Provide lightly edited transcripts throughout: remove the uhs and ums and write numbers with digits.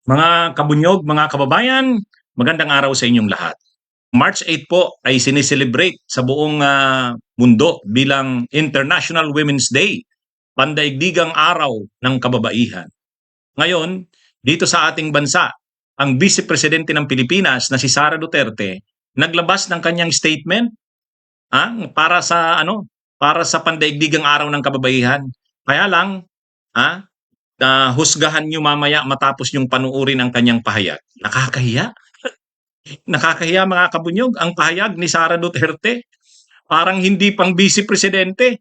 Mga kabunyog, mga kababayan, magandang araw sa inyong lahat. March 8 po ay sineselebrate sa buong mundo bilang International Women's Day, pandaigdigang araw ng kababaihan. Ngayon, dito sa ating bansa, ang Vice Presidente ng Pilipinas na si Sara Duterte naglabas ng kanyang statement para sa para sa pandaigdigang araw ng kababaihan. Kaya lang, ah, husgahan niyo mamaya matapos yung panuorin ang kanyang pahayag. Nakakahiya. Nakakahiya mga kabunyog ang pahayag ni Sara Duterte. Parang hindi pang vice presidente.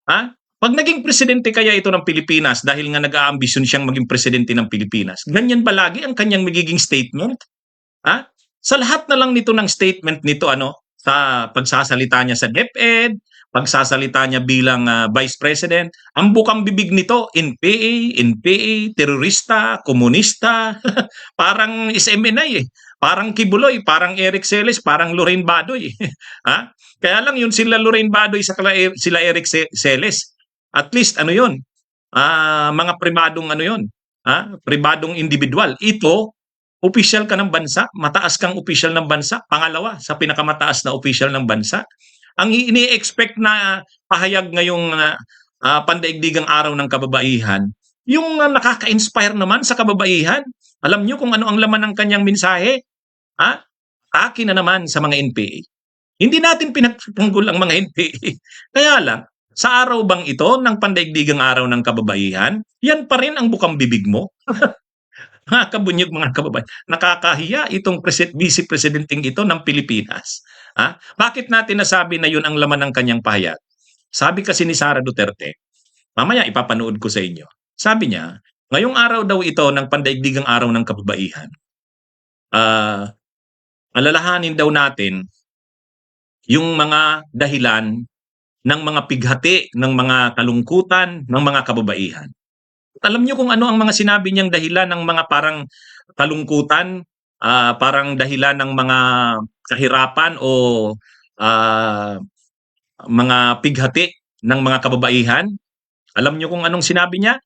Ha? Pag naging presidente kaya ito ng Pilipinas dahil nga nag-aambisyon siyang maging presidente ng Pilipinas, ganyan ba lagi ang kanyang magiging statement? Ha? Sa lahat na lang nito ng statement nito sa pagsasalita niya sa DepEd, pagsasalita niya bilang Vice President, ang bukang bibig nito NPA, terorista, komunista, parang SMNI eh. Parang Kibuloy, parang Eric Celes, parang Lorraine Badoy. ha? Kaya lang yun sila Lorraine Badoy sa sila Eric Celes. At least ano yun? Mga pribadong ano yun? Pribadong individual. Ito opisyal ka ng bansa, mataas kang opisyal ng bansa, pangalawa sa pinakamataas na opisyal ng bansa. Ang ini-expect na pahayag ngayong pandaigdigang araw ng kababaihan, yung nakaka-inspire naman sa kababaihan. Alam niyo kung ano ang laman ng kanyang mensahe? Ha? Akin na naman sa mga NPA. Hindi natin pinagtanggol ang mga NPA. Kaya lang, sa araw bang ito ng pandaigdigang araw ng kababaihan, yan pa rin ang bukang bibig mo? Mga kabunyog, mga kababayan, nakakahiya itong vice presidenting ito ng Pilipinas. Bakit natin nasabi na yun ang laman ng kanyang pahayag? Sabi kasi ni Sara Duterte, mamaya ipapanood ko sa inyo. Sabi niya, ngayong araw daw ito ng pandaigdigang araw ng kababaihan, alalahanin daw natin yung mga dahilan ng mga pighati, ng mga kalungkutan, ng mga kababaihan. At alam niyo kung ano ang mga sinabi niyang dahilan ng mga parang kalungkutan, parang dahilan ng mga kahirapan o mga pighati ng mga kababaihan? Alam niyo kung anong sinabi niya?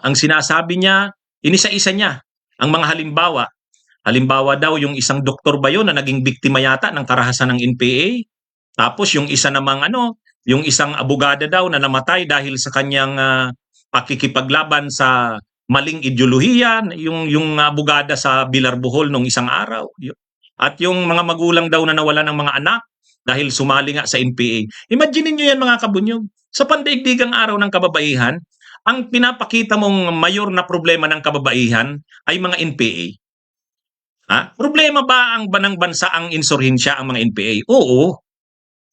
Ang sinasabi niya, inisa-isa niya ang mga halimbawa. Halimbawa daw yung isang doktor ba yun na naging biktima yata ng karahasan ng NPA? Tapos yung isa namang yung isang abogada daw na namatay dahil sa kanyang pakikipaglaban sa maling ideolohiya, yung abogada sa Bilarbuhol nung isang araw. At yung mga magulang daw na nawala ng mga anak dahil sumali nga sa NPA. Imagine niyo yan mga kabunyog. Sa pandaigdigang araw ng kababaihan, ang pinapakita mong mayor na problema ng kababaihan ay mga NPA. Problema ba ang banang bansa ang insurhensya ang mga NPA? Oo.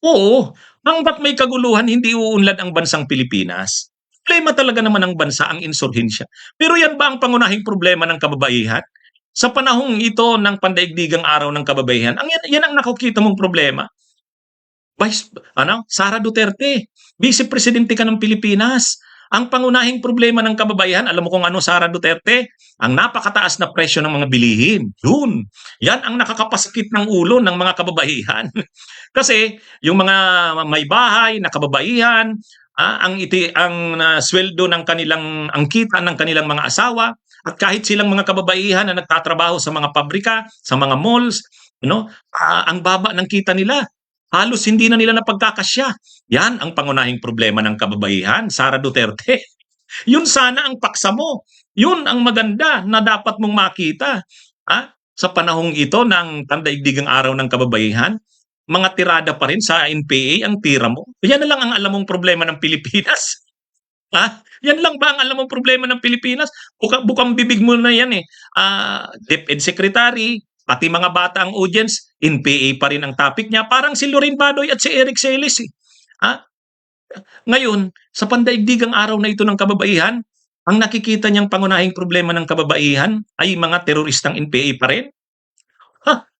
Oo, hangga't may kaguluhan hindi uunlad ang bansang Pilipinas. Problema talaga naman ng bansa ang insurhensya. Pero yan ba ang pangunahing problema ng kababaihan? Sa panahong ito ng pandaigdigang araw ng kababaihan, yan ang nakukita mong problema. Sara Duterte, Vice Presidente ka ng Pilipinas. Ang pangunahing problema ng kababaihan, alam mo kung ano, Sara Duterte? Ang napakataas na presyo ng mga bilihin. Yun. Yan ang nakakapasakit ng ulo ng mga kababaihan. Kasi yung mga may bahay na kababaihan, ang sweldo ng kanilang, ang kita ng kanilang mga asawa, at kahit silang mga kababaihan na nagtatrabaho sa mga pabrika, sa mga malls, ang baba ng kita nila. Halos hindi na nila napagkakasya. Yan ang pangunahing problema ng kababaihan, Sara Duterte. Yun sana ang paksa mo. Yun ang maganda na dapat mong makita. Sa panahong ito ng pandaigdigang araw ng kababaihan, mga tirada pa rin sa NPA ang tira mo. Yan na lang ang alam mong problema ng Pilipinas. Yan lang ba ang alam mong problema ng Pilipinas? Bukang bibig mo na yan eh. DepEd Secretary, pati mga bata ang audience, NPA pa rin ang topic niya. Parang si Lorraine Badoy at si Eric Celes eh. Ngayon, sa pandaigdigang araw na ito ng kababaihan, ang nakikita niyang pangunahing problema ng kababaihan ay mga teroristang NPA pa rin?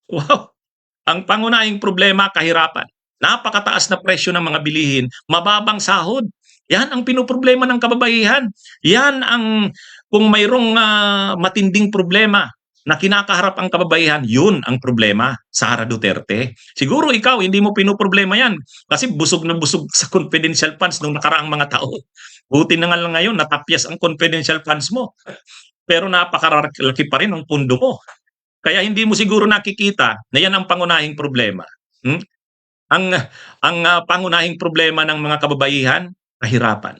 Wow! Ang pangunahing problema, kahirapan. Napakataas na presyo ng mga bilihin, mababang sahod. Yan ang pinoproblema ng kababaihan. Yan ang, kung mayroong matinding problema na kinakaharap ang kababaihan, yun ang problema, Sara Duterte. Siguro ikaw, hindi mo pinoproblema yan kasi busog na busog sa confidential funds nung nakaraang mga taon. Buti na nga lang ngayon, natapyas ang confidential funds mo. pero napakalaki pa rin ang pundo mo. Kaya hindi mo siguro nakikita na yan ang pangunahing problema. Hmm? Ang pangunahing problema ng mga kababaihan, kahirapan.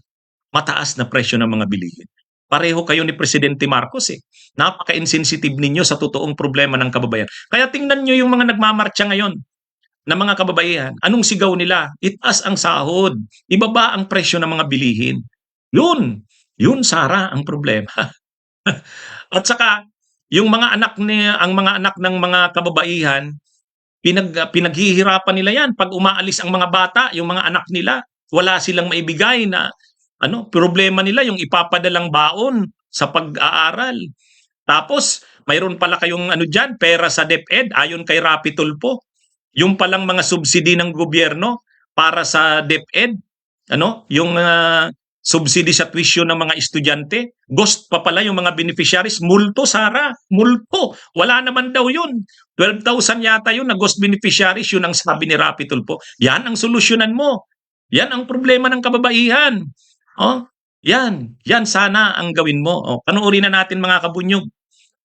Mataas na presyo ng mga bilihin. Pareho kayo ni Presidente Marcos eh. Napaka-insensitive ninyo sa totoong problema ng kababayan. Kaya tingnan nyo yung mga nagmamarcha ngayon na mga kababaihan. Anong sigaw nila? Itaas ang sahod. Ibaba ang presyo ng mga bilihin. Yun Sara ang problema. At saka yung ang mga anak ng mga kababaihan, pinaghihirapan nila yan. Pag umaalis ang mga bata, yung mga anak nila, wala silang maibigay na problema nila yung ipapadalang baon sa pag-aaral. Tapos, mayroon pala kayong diyan, pera sa DepEd ayon kay Rapi Tulfo. Yung palang mga subsidy ng gobyerno para sa DepEd, yung subsidy sa tuition ng mga estudyante, ghost pa pala yung mga beneficiaries, multo Sara, multo. Wala naman daw yun. 12,000 yata yun na ghost beneficiaries, yun ang sabi ni Rapi Tulfo. Yan ang solusyonan mo. Yan ang problema ng kababaihan. Yan sana ang gawin mo. Panoorin na natin mga kabunyog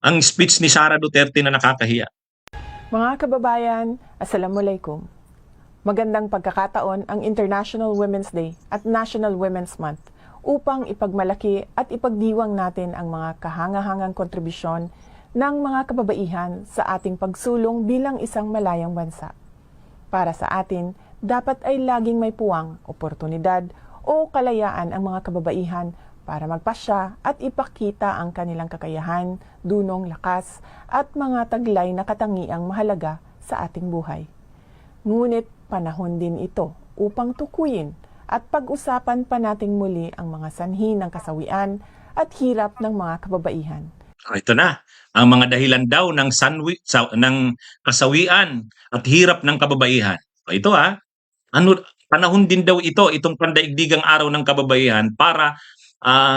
ang speech ni Sara Duterte na nakakahiya. Mga kababayan, Assalamualaikum. Magandang pagkakataon ang International Women's Day at National Women's Month upang ipagmalaki at ipagdiwang natin ang mga kahangahangang kontribusyon ng mga kababaihan sa ating pagsulong bilang isang malayang bansa. Para sa atin, dapat ay laging may puwang, oportunidad o kalayaan ang mga kababaihan para magpasya at ipakita ang kanilang kakayahan, dunong lakas at mga taglay na katangiang mahalaga sa ating buhay. Ngunit panahon din ito upang tukuyin at pag-usapan pa nating muli ang mga sanhi ng kasawian at hirap ng mga kababaihan. Ito na, ang mga dahilan daw ng kasawian at hirap ng kababaihan. Ito panahon din daw itong pandaigdigang araw ng kababaihan para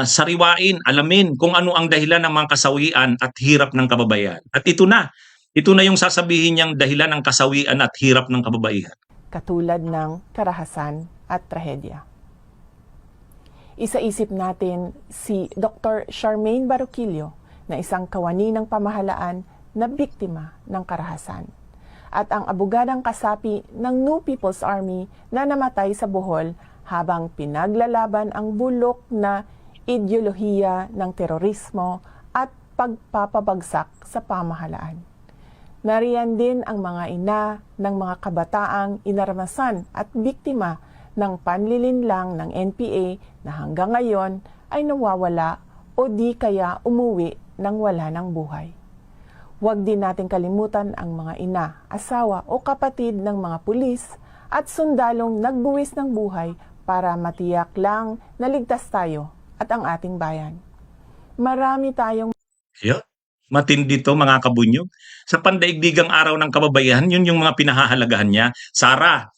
sariwain, alamin kung ano ang dahilan ng mga kasawian at hirap ng kababaihan. At ito na yung sasabihin niyang dahilan ng kasawian at hirap ng kababaihan. Katulad ng karahasan at trahedya. Isaisip natin si Dr. Charmaine Baroquillo na isang kawani ng pamahalaan na biktima ng karahasan. At ang abogadang kasapi ng New People's Army na namatay sa Bohol habang pinaglalaban ang bulok na ideolohiya ng terorismo at pagpapabagsak sa pamahalaan. Nariyan din ang mga ina ng mga kabataang inarmasan at biktima ng panlilinlang ng NPA na hanggang ngayon ay nawawala o di kaya umuwi nang wala ng buhay. Huwag din natin kalimutan ang mga ina, asawa o kapatid ng mga pulis at sundalong nagbuwis ng buhay para matiyak lang na ligtas tayo at ang ating bayan. Marami tayong matindi to mga kabunyog. Sa pandaigdigang araw ng kababaihan, yun yung mga pinahahalagahan niya. Sara,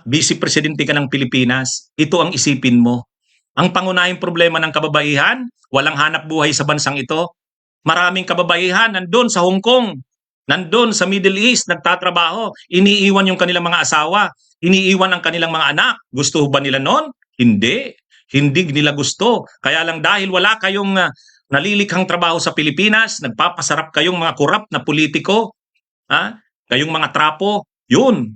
Vice Presidente ka ng Pilipinas, ito ang isipin mo. Ang pangunahing problema ng kababaihan, walang hanap buhay sa bansang ito. Maraming kababaihan nandun sa Hong Kong, nandun sa Middle East, nagtatrabaho, iniiwan yung kanilang mga asawa, iniiwan ang kanilang mga anak. Gusto ba nila noon? Hindi nila gusto. Kaya lang dahil wala kayong nalilikhang trabaho sa Pilipinas, nagpapasarap kayong mga korap na politiko, kayong mga trapo,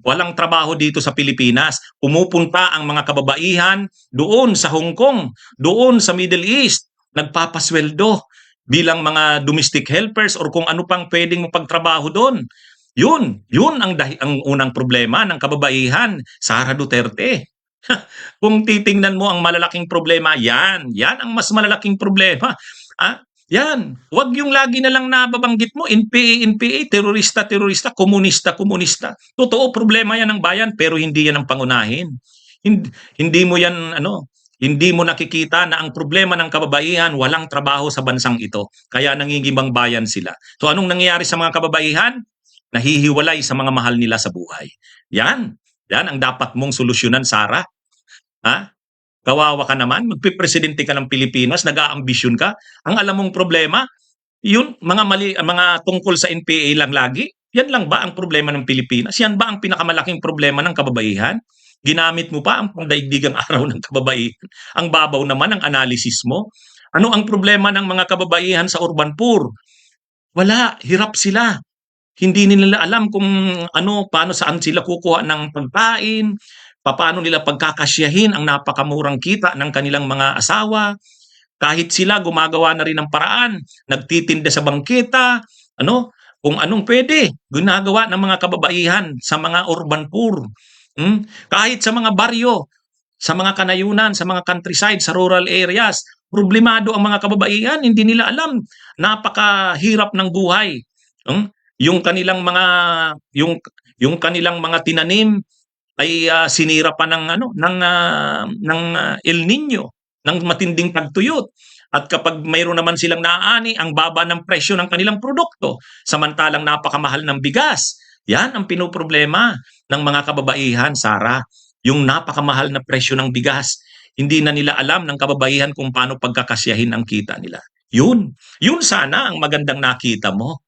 walang trabaho dito sa Pilipinas. Pumupunta ang mga kababaihan doon sa Hong Kong, doon sa Middle East, nagpapasweldo bilang mga domestic helpers or kung ano pang pwedeng mapagtrabaho doon. Yun ang unang problema ng kababaihan, Sara Duterte. Kung titingnan mo ang malalaking problema, yan ang mas malalaking problema. Yan. Huwag yung lagi na lang nababanggit mo, NPA, terorista, komunista. Totoo, problema yan ng bayan, pero hindi yan ang pangunahin. Hindi mo yan, hindi mo nakikita na ang problema ng kababaihan, walang trabaho sa bansang ito. Kaya nangingibang bayan sila. So anong nangyayari sa mga kababaihan? Nahihiwalay sa mga mahal nila sa buhay. Yan ang dapat mong solusyonan, Sara. Kawawa ka naman, magpipresidente ka ng Pilipinas, nag-aambisyon ka. Ang alam mong problema, yun, mga tungkol sa NPA lang lagi. Yan lang ba ang problema ng Pilipinas? Yan ba ang pinakamalaking problema ng kababaihan? Ginamit mo pa ang pandaigdigang araw ng kababaihan. Ang babaw naman ang analysis mo. Ano ang problema ng mga kababaihan sa urban poor? Wala, hirap sila. Hindi nila alam kung paano saan sila kukuha ng pagkain, paano nila pagkakasyahin ang napakamurang kita ng kanilang mga asawa. Kahit sila gumagawa na rin ng paraan, nagtitinda sa bangketa, kung anong pwede, ginagawa ng mga kababaihan sa mga urban poor. Kahit sa mga baryo, sa mga kanayunan, sa mga countryside, sa rural areas, problemado ang mga kababaihan, hindi nila alam, napakahirap ng buhay. Yung kanilang mga yung kanilang mga tinanim ay sinira pa ng El Nino, ng matinding tagtuyot. At kapag mayroon naman silang naaani, ang baba ng presyo ng kanilang produkto, samantalang napakamahal ng bigas. Yan ang pinoproblema ng mga kababaihan, Sara. Yung napakamahal na presyo ng bigas. Hindi na nila alam ng kababaihan kung paano pagkakasyahin ang kita nila. Yun sana ang magandang nakita mo.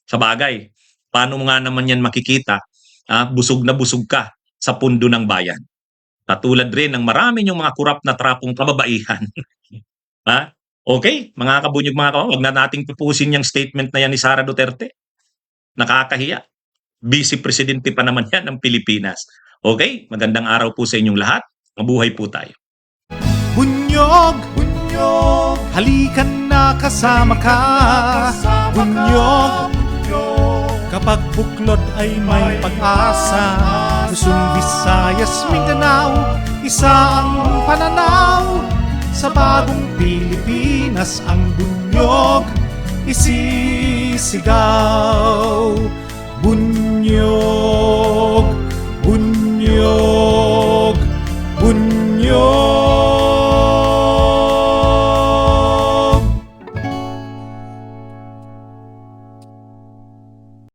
Sa bagay, paano mo nga naman yan makikita? Busog na busog ka sa pundo ng bayan. Katulad rin ng marami yung mga kurap na trapong kababaihan. Okay, mga kabunyog, mga kawan, wag na nating tupusin yung statement na yan ni Sara Duterte. Nakakahiya. Vice Presidente pa naman yan ng Pilipinas. Okay, magandang araw po sa inyong lahat. Mabuhay po tayo. Bunyog, bunyog, halikan na kasama ka. Bunyog, kapag buklod ay may pag-asa. Luzon, Visayas, Mindanao, isa ang pananaw. Sa bagong Pilipinas ang bunyog isisigaw. Bunyog, bunyog.